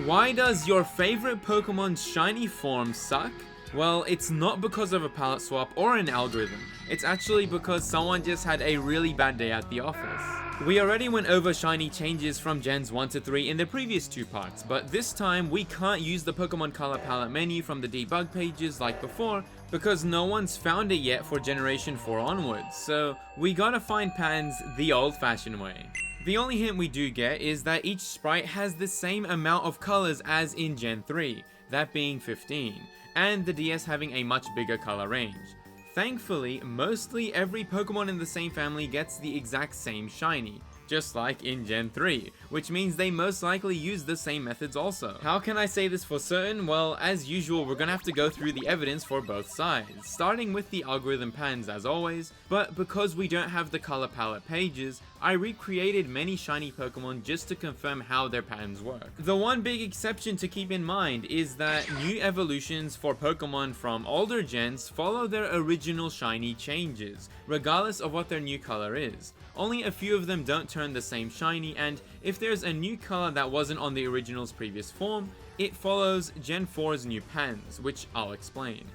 Why does your favorite Pokemon's shiny form suck? Well, it's not because of a palette swap or an algorithm. It's actually because someone just had a really bad day at the office. We already went over shiny changes from Gens 1 to 3 in the previous two parts, but this time we can't use the Pokemon Color Palette menu from the debug pages like before because no one's found it yet for Generation 4 onwards, so we gotta find patterns the old-fashioned way. The only hint we do get is that each sprite has the same amount of colors as in Gen 3, that being 15, and the DS having a much bigger color range. Thankfully, mostly every Pokemon in the same family gets the exact same shiny, just like in Gen 3, which means they most likely use the same methods also. How can I say this for certain? Well, as usual, we're gonna have to go through the evidence for both sides, starting with the algorithm patterns as always, but because we don't have the color palette pages, I recreated many shiny Pokemon just to confirm how their patterns work. The one big exception to keep in mind is that new evolutions for Pokemon from older gens follow their original shiny changes, regardless of what their new color is. Only a few of them don't turn the same shiny, and if there's a new color that wasn't on the original's previous form, it follows Gen 4's new patterns, which I'll explain.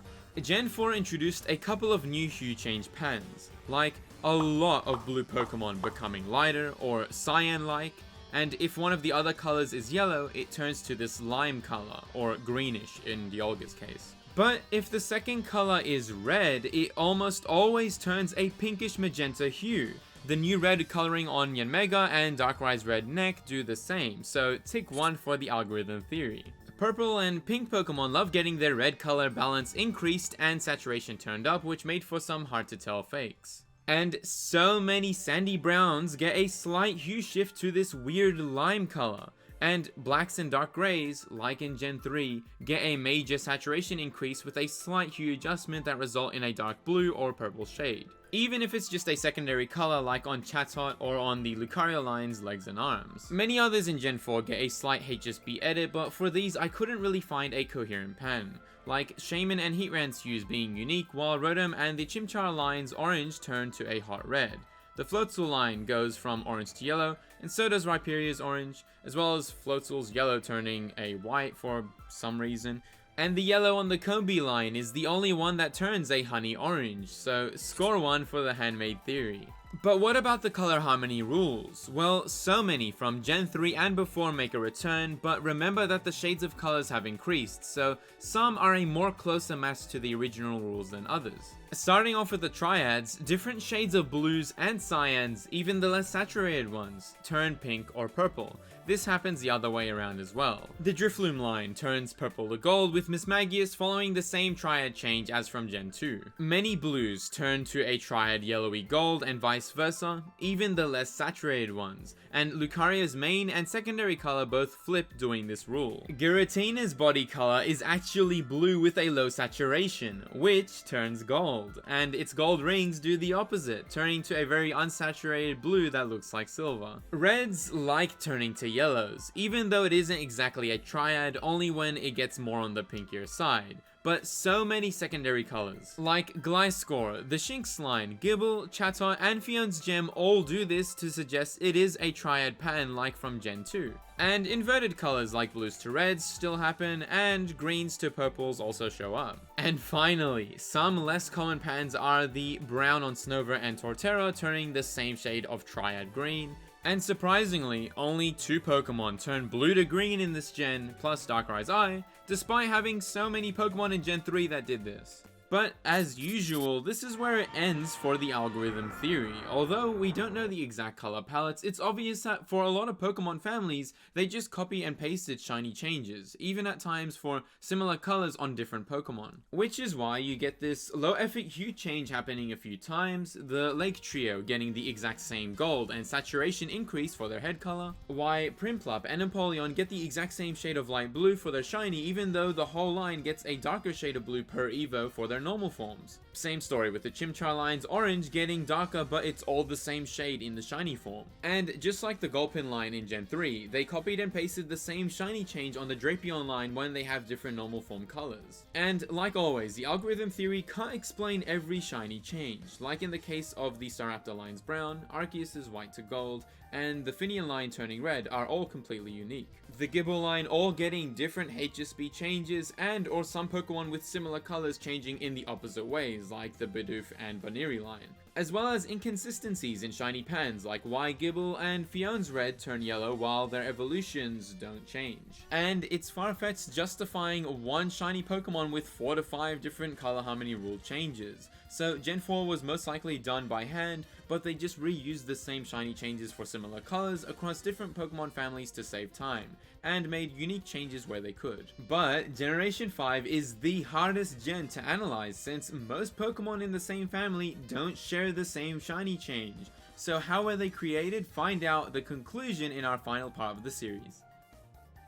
Gen 4 introduced a couple of new hue change patterns, like a lot of blue Pokemon becoming lighter or cyan-like, and if one of the other colors is yellow, it turns to this lime color, or greenish in Dialga's case. But if the second color is red, it almost always turns a pinkish magenta hue. The new red coloring on Yanmega and Darkrai's red neck do the same, so tick 1 for the algorithm theory. Purple and pink Pokemon love getting their red color balance increased and saturation turned up, which made for some hard to tell fakes. And so many sandy browns get a slight hue shift to this weird lime color. And blacks and dark greys, like in Gen 3, get a major saturation increase with a slight hue adjustment that result in a dark blue or purple shade. Even if it's just a secondary color like on Chatot or on the Lucario line's legs and arms. Many others in Gen 4 get a slight HSB edit, but for these I couldn't really find a coherent pattern, like Shaman and Heatran's hues being unique, while Rotom and the Chimchar line's orange turn to a hot red. The Floatzel line goes from orange to yellow, and so does Rhyperia's orange, as well as Floatzel's yellow turning a white for some reason. And the yellow on the Combi line is the only one that turns a honey orange, so score 1 for the handmade theory. But what about the color harmony rules? Well, so many from Gen 3 and before make a return, but remember that the shades of colors have increased, so some are a more closer match to the original rules than others. Starting off with the triads, different shades of blues and cyans, even the less saturated ones, turn pink or purple. This happens the other way around as well. The Drifloon line turns purple to gold, with Mismagius following the same triad change as from Gen 2. Many blues turn to a triad yellowy gold and vice versa, even the less saturated ones, and Lucaria's main and secondary color both flip doing this rule. Giratina's body color is actually blue with a low saturation, which turns gold, and its gold rings do the opposite, turning to a very unsaturated blue that looks like silver. Reds like turning to yellows, even though it isn't exactly a triad, only when it gets more on the pinkier side. But so many secondary colors, like Gliscor, the Shinx line, Gible, Chatot, and Fion's Gem all do this to suggest it is a triad pattern like from Gen 2. And inverted colors like blues to reds still happen, and greens to purples also show up. And finally, some less common patterns are the brown on Snover and Torterra turning the same shade of triad green. And surprisingly, only 2 Pokemon turn blue to green in this gen, plus Darkrai's Eye, despite having so many Pokemon in Gen 3 that did this. But as usual, this is where it ends for the algorithm theory. Although we don't know the exact color palettes, it's obvious that for a lot of Pokemon families, they just copy and pasted shiny changes, even at times for similar colors on different Pokemon. Which is why you get this low effort hue change happening a few times, the Lake Trio getting the exact same gold and saturation increase for their head color, why Prinplup and Empoleon get the exact same shade of light blue for their shiny even though the whole line gets a darker shade of blue per Evo for their normal forms. Same story with the Chimchar line's orange getting darker, but it's all the same shade in the shiny form. And just like the Gulpin line in Gen 3, they copied and pasted the same shiny change on the Drapion line when they have different normal form colors. And like always, the algorithm theory can't explain every shiny change, like in the case of the Staraptor line's brown, Arceus's white to gold, and the Finian line turning red are all completely unique. The Gible line all getting different HSP changes, and or some Pokemon with similar colors changing in the opposite ways, like the Bidoof and Baneri line. As well as inconsistencies in shiny pans, like why Gible and Fion's red turn yellow while their evolutions don't change. And it's far-fetched justifying one shiny Pokemon with 4 to 5 different color harmony rule changes. So Gen 4 was most likely done by hand, but they just reused the same shiny changes for similar colors across different Pokemon families to save time, and made unique changes where they could. But Generation 5 is the hardest gen to analyze, since most Pokemon in the same family don't share the same shiny change. So how were they created? Find out the conclusion in our final part of the series.